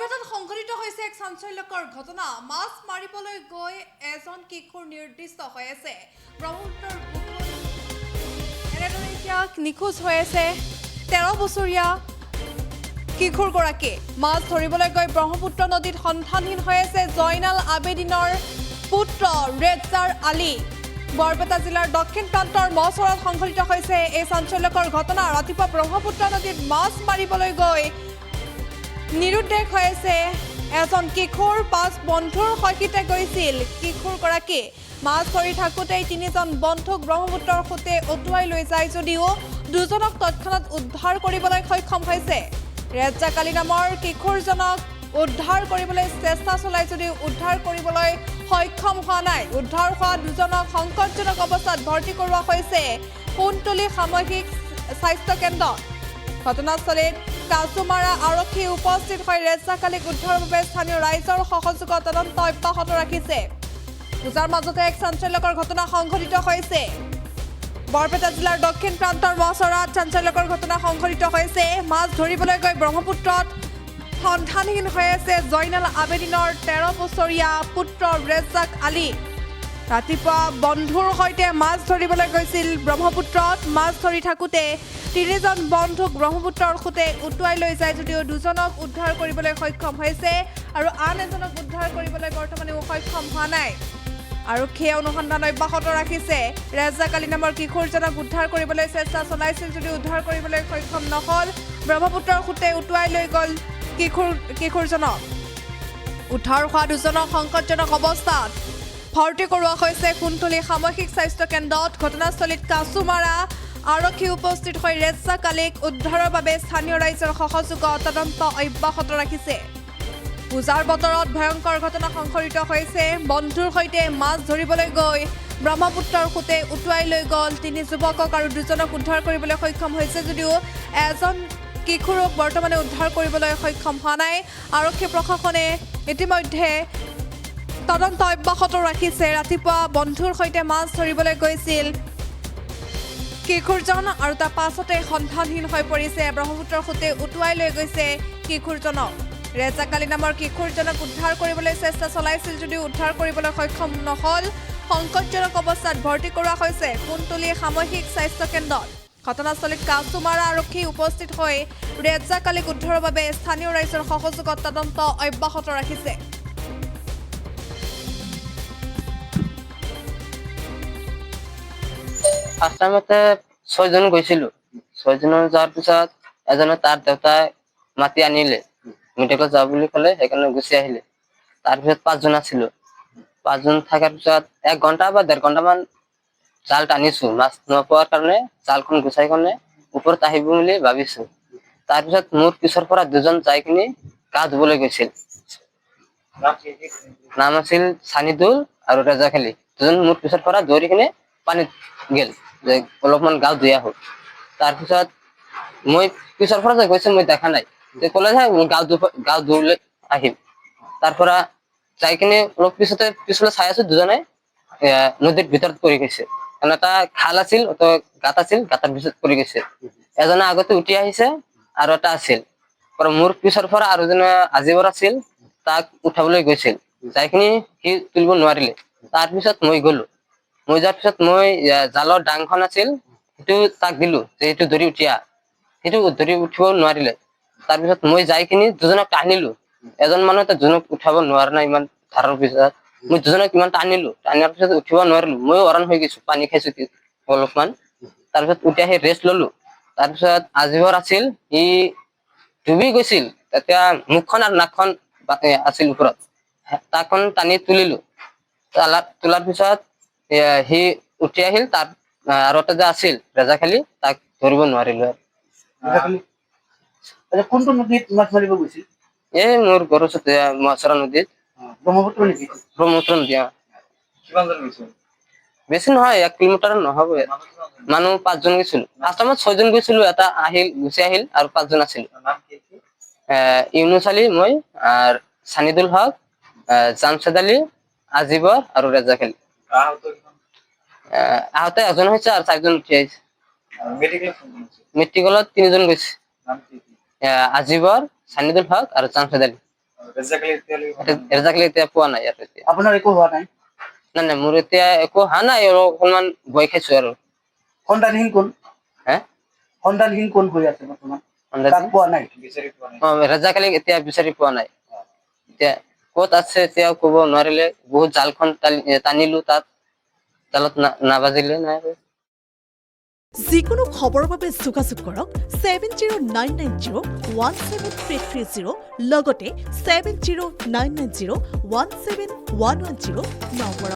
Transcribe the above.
বৰপেটাত সংঘটিত হৈছে এক চাঞ্চল্যকৰ ঘটনা। মাছ মাৰিবলৈ গৈ এজন কিশোৰ নিৰ্দিষ্ট হৈ আছে। ব্ৰহ্মপুত্ৰৰ বুকুত এনেদৰে এতিয়া নিখোজ হৈ আছে 13 বছৰীয়া কিশোৰগৰাকী। মাছ ধৰিবলৈ গৈ ব্ৰহ্মপুত্ৰ নদীত সন্ধানহীন হৈ আছে জয়নাল আবেদিনৰ পুত্ৰ ৰেজাৰ আলী। বৰপেটা জিলাৰ দক্ষিণ প্ৰান্তৰ মচৰত সংঘটিত হৈছে এই চাঞ্চল্যকৰ ঘটনা। ৰাতিপুৱা ব্ৰহ্মপুত্ৰ নদীত মাছ মাৰিবলৈ গৈ নিৰুদ্দেশ হৈ আছে এজন কিশোৰ। 5 বন্ধুৰ সৈতে গৈছিল কিশোৰগৰাকী। মাছ ধৰি থাকোঁতেই 3জন বন্ধুক ব্ৰহ্মপুত্ৰৰ সোঁতে উটুৱাই লৈ যায় যদিও দুজনক তৎক্ষণাত উদ্ধাৰ কৰিবলৈ সক্ষম হৈছে। ৰেজ্জাক আলী নামৰ কিশোৰজনক উদ্ধাৰ কৰিবলৈ চেষ্টা চলাই যদিও উদ্ধাৰ কৰিবলৈ সক্ষম হোৱা নাই। উদ্ধাৰ হোৱা দুজনক সংকটজনক অৱস্থাত ভৰ্তি কৰোৱা হৈছে কুন্তলী সামূহিক স্বাস্থ্য কেন্দ্ৰত। ঘটনাস্থলীত কাছুমাৰা আৰক্ষী উপস্থিত হৈ ৰেজ্জাক আলীক উদ্ধাৰৰ বাবে স্থানীয় ৰাইজৰ সহযোগত তদন্ত অব্যাহত ৰাখিছে। পূজাৰ মাজতে এক চাঞ্চল্যকৰ ঘটনা সংঘটিত হৈছে। বৰপেটা জিলাৰ দক্ষিণ প্ৰান্তৰ মচৰাত চাঞ্চল্যকৰ ঘটনা সংঘটিত হৈছে। মাছ ধৰিবলৈ গৈ ব্ৰহ্মপুত্ৰত সন্ধানহীন হৈ আছে জয়নাল আবেদিনৰ 13 বছৰীয়া পুত্ৰ ৰেজ্জাক আলী। ৰাতিপুৱা বন্ধুৰ সৈতে মাছ ধৰিবলৈ গৈছিল ব্ৰহ্মপুত্ৰত। মাছ ধৰি থাকোঁতে 3জন বন্ধুক ব্ৰহ্মপুত্ৰৰ সোঁতে উটুৱাই লৈ যায় যদিও দুজনক উদ্ধাৰ কৰিবলৈ সক্ষম হৈছে আৰু আন এজনক উদ্ধাৰ কৰিবলৈ বৰ্তমানেও সক্ষম হোৱা নাই। আৰক্ষীয়ে অনুসন্ধান অব্যাহত ৰাখিছে। ৰেজ্জাক আলী নামৰ কিশোৰজনক উদ্ধাৰ কৰিবলৈ চেষ্টা চলাইছিল যদিও উদ্ধাৰ কৰিবলৈ সক্ষম নহ'ল। ব্ৰহ্মপুত্ৰৰ সোঁতে উটুৱাই লৈ গ'ল কিশোৰজনক। উদ্ধাৰ হোৱা দুজনক সংকটজনক অৱস্থাত ভৰ্তি কৰোৱা হৈছে কুন্তলী সামূহিক স্বাস্থ্য কেন্দ্ৰত। ঘটনাস্থলীত কাছুমাৰা আৰক্ষী উপস্থিত হৈ ৰেজ্জাক আলীক উদ্ধাৰৰ বাবে স্থানীয় ৰাইজৰ সহযোগত তদন্ত অব্যাহত ৰাখিছে। পূজাৰ বতৰত ভয়ংকৰ ঘটনা সংঘটিত হৈছে। বন্ধুৰ সৈতে মাছ ধৰিবলৈ গৈ ব্ৰহ্মপুত্ৰৰ সোঁতে উটুৱাই লৈ গ'ল 3 যুৱকক আৰু দুজনক উদ্ধাৰ কৰিবলৈ সক্ষম হৈছে যদিও এজন কিশোৰক বৰ্তমানে উদ্ধাৰ কৰিবলৈ সক্ষম হোৱা নাই। আৰক্ষী প্ৰশাসনে ইতিমধ্যে তদন্ত অব্যাহত ৰাখিছে। ৰাতিপুৱা বন্ধুৰ সৈতে মাছ ধৰিবলৈ গৈছিল কিশোৰজন আৰু তাৰ পাছতে সন্ধানহীন হৈ পৰিছে। ব্ৰহ্মপুত্ৰৰ সোঁতে উটুৱাই লৈ গৈছে কিশোৰজনক। ৰেজ্জাক আলী নামৰ কিশোৰজনক উদ্ধাৰ কৰিবলৈ চেষ্টা চলাইছিল যদিও উদ্ধাৰ কৰিবলৈ সক্ষম নহ'ল। সংকটজনক অৱস্থাত ভৰ্তি কৰোৱা হৈছে কুন্তলী সামূহিক স্বাস্থ্য কেন্দ্ৰত। ঘটনাস্থলীত কাছুমাৰা আৰক্ষী উপস্থিত হৈ ৰেজ্জাক আলীক উদ্ধাৰৰ বাবে স্থানীয় ৰাইজৰ সহযোগত তদন্ত অব্যাহত ৰাখিছে। ফাৰ্ষ্ট টাইমতে 6 জন গৈছিলো। 6 জনৰ যোৱাৰ পিছত এজনে তাৰ দেউতাই মাতি আনিলে, মেডিকেল যাব বুলি ক'লে, সেইকাৰণে গুচি আহিলে। তাৰপিছত 5 জন আছিলো। 5 জন থকাৰ পিছত 1 ঘণ্টা বা 1.5 ঘণ্টামান জাল টানিছো। মাছ নোপোৱাৰ কাৰণে জালখন গুচাই কিনে ওপৰত আহিব বুলি ভাবিছো। তাৰপিছত মোৰ পিছৰ পৰা 2জন যাই কিনি গা ধুবলৈ গৈছিল। নাম আছিল চানিদুল আৰু ৰেজ্জাক আলী। 2জন মোৰ পিছৰ পৰা দৌৰি কিনে পানীত গেল যে অলপমান গা ধুই আহো। তাৰপিছত মই পিছৰ পৰা গৈছো, মই দেখা নাই। ক'লে যে গা ধুবলৈ আহিম। তাৰ পৰা যাই কিনে অলপ পিছলে চাই আছো 2জনে নদীৰ ভিতৰত পৰি গৈছে। এটা খাল আছিল, গাঁত আছিল, গাঁতৰ ভিতৰত পৰি গৈছে। এজনে আগতে উঠি আহিছে আৰু এটা আছিল। মোৰ পিছৰ পৰা আৰু এজনে আজিবৰ আছিল, তাক উঠাবলৈ গৈছিল। যাই কিনি সি তুলিব নোৱাৰিলে। তাৰপিছত মই গলো। মই যোৱাৰ পিছত মই জালৰ ডাংখন আছিল, সেইটো তাক দিলো যে এইটো ধৰি উঠি আহ। সেইটো ধৰি উঠিব নোৱাৰিলে। তাৰপিছত মই যাই কিনি 2জনক টানিলো। এজন মানুহ দুজনক উঠাব নোৱাৰে না ইমান ধাৰৰ পিছত। মই 2জনক ইমান টানিলো। টানাৰ পিছত উঠিব নোৱাৰিলো। ময়ো অৰাণ হৈ গৈছো, পানী খাইছো অলপমান। তাৰপিছত উঠি আহি ৰেষ্ট ললো। তাৰপিছত আজিবৰ আছিল, সি ডুবি গৈছিল। তেতিয়া মুখখন আৰু নাকখন আছিল ওপৰত। তাকখন টানি তুলিলো। তোলাৰ পিছত সি উঠি আহিল। তাৰ আৰু এটা যে আছিল ৰেজ্জাক আলী, তাক ধৰিব নোৱাৰিলো। কোনটো নদীত মাছ মাৰিব গৈছিল? মোৰ ঘৰৰ ওচৰতে মচৰা নদীত। ব্ৰহ্মপুত্ৰ নেকি? ব্ৰহ্মপুত্ৰ নদী। কিমান জন গৈছিল? বেছি নহয়, 1 কিলোমিটাৰ নহব। মানুহ 5 জন গৈছিলো। ফাৰ্ষ্ট টাইমত 6 জন গৈছিলো। এটা আহিল, গুচি আহিল আৰু 5 জন আছিল। ইউনুছ আলী, মই আৰু চানিদুল হক, জামছেদ আলী, আজিবৰ আৰু ৰেজ্জাক আলী। আহতে এজন হৈছে আৰু 4 জন উঠি আহিছে। মেডিকেলত 3 জন গৈছে। আজিবৰ, চানিদুল হক আৰু জামছেদ আলী। ৰেজাকালি এতিয়ালৈকে হোৱা নাই। ৰেজাকলি এতিয়া পোৱা নাই আৰু এতিয়া আপোনাৰ একো হোৱা নাই? নাই মোৰ এতিয়া একো হা নাই আৰু অকণমান ভয় খাইছো আৰু সন্ধানহীন কোন? হে সন্ধানহীন কোন হৈ আছে বৰ্তমান? সন্ধানহীন? তাক পোৱা নাই? বিচাৰি পোৱা নাই? ৰেজাকালিক এতিয়া বিচাৰি পোৱা নাই এতিয়া ক'ত আছে এতিয়া ক'ব নোৱাৰিলে বহুত জালখন টানিলো তাত জালত নাবাজিলে নাই যিকোনো খবৰৰ বাবে যোগাযোগ কৰক 7099017330 লগতে 7099017110 নম্বৰত।